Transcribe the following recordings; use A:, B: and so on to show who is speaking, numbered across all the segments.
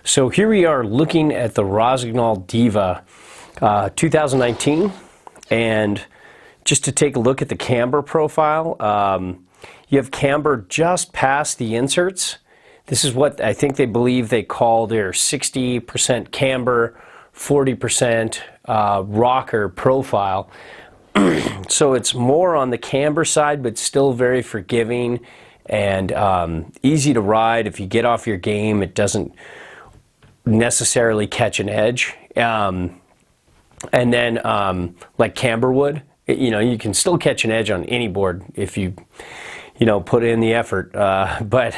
A: So here we are looking at the Rossignol Diva 2019, and just to take a look at the camber profile, you have camber just past the inserts. This is what I think they believe they call their 60% camber, 40% rocker profile. So it's more on the camber side, but still very forgiving and easy to ride. If you get off your game, it doesn't necessarily catch an edge. And then like camber would, you can still catch an edge on any board if you put in the effort. But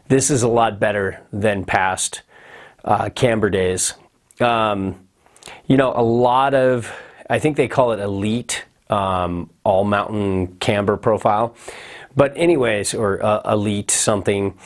A: this is a lot better than past camber days. A lot of, I think they call it elite all mountain camber profile. But anyways, or elite something.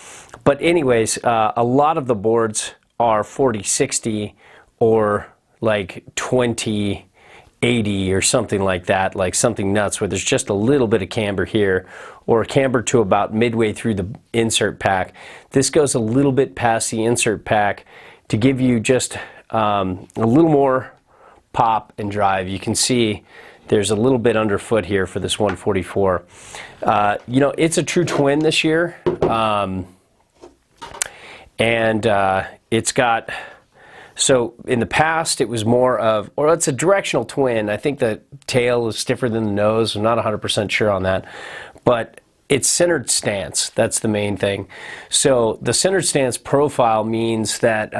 A: But anyways, a lot of the boards are 40-60 or like 20-80 or something like that, like something nuts where there's just a little bit of camber here, or camber to about midway through the insert pack. This goes a little bit past the insert pack to give you just a little more pop and drive. You can see there's a little bit underfoot here for this 144. It's a true twin this year. It's got, so in the past it was more of, or it's a directional twin. I think the tail is stiffer than the nose. I'm not 100% sure on that. But it's centered stance. That's the main thing. So the centered stance profile means that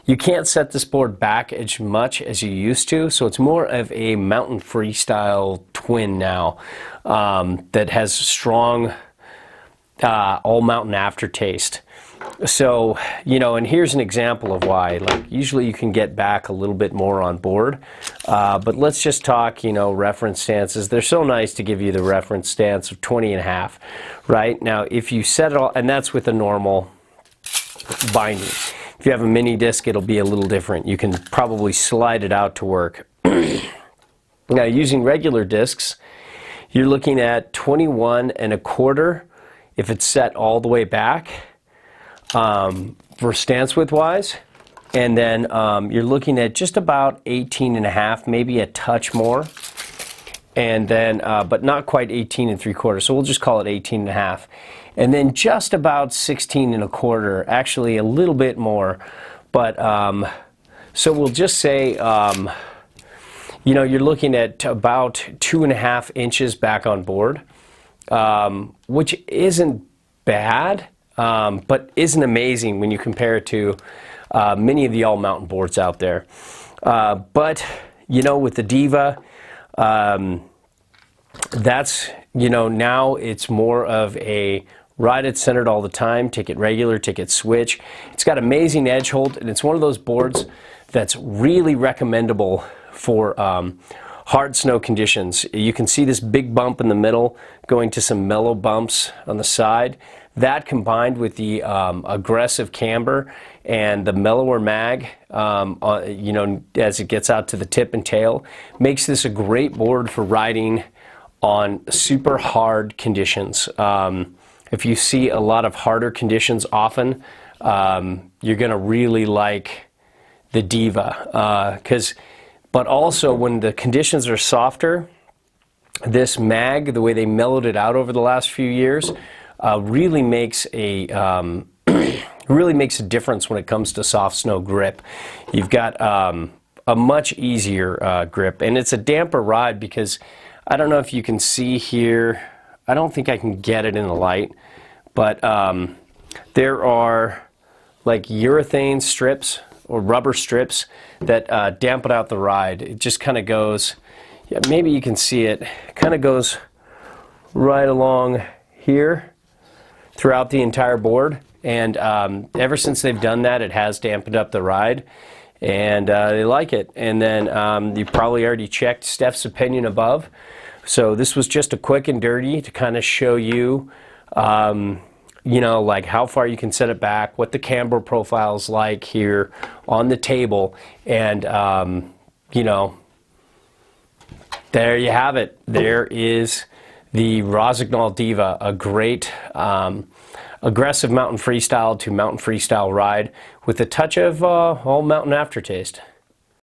A: you can't set this board back as much as you used to. So it's more of a mountain freestyle twin now that has strong all mountain aftertaste. So, and here's an example of why. Like, usually you can get back a little bit more on board, but let's just talk, reference stances. They're so nice to give you the reference stance of 20.5, right? Now, if you set it all, and that's with a normal binding. If you have a mini disc, it'll be a little different. You can probably slide it out to work. Now, using regular discs, you're looking at 21.25 if it's set all the way back. For stance width wise, and then you're looking at just about 18.5, maybe a touch more, and then but not quite 18.75, so we'll just call it 18.5, and then just about 16.25, actually a little bit more, but so we'll just say you're looking at about 2.5 inches back on board, which isn't bad. But isn't amazing when you compare it to many of the all-mountain boards out there. But, with the Diva, that's, now it's more of a ride it centered all the time, take it regular, take it switch. It's got amazing edge hold, and it's one of those boards that's really recommendable for hard snow conditions. You can see this big bump in the middle going to some mellow bumps on the side. That combined with the aggressive camber and the mellower mag, as it gets out to the tip and tail, makes this a great board for riding on super hard conditions. If you see a lot of harder conditions often, you're going to really like the Diva. But also when the conditions are softer, this mag, the way they mellowed it out over the last few years, really makes a difference when it comes to soft snow grip. You've got a much easier grip, and it's a damper ride because I don't know if you can see here. I don't think I can get it in the light, but there are like urethane strips or rubber strips that dampen out the ride. It just kind of goes, yeah, maybe you can see it, kind of goes right along here throughout the entire board, and ever since they've done that, it has dampened up the ride, and they like it. And then you probably already checked Steph's opinion above, so this was just a quick and dirty to kind of show you like how far you can set it back, what the camber profile is like here on the table, and there you have it. There is the Rossignol Diva, a great aggressive mountain freestyle to mountain freestyle ride with a touch of all mountain aftertaste.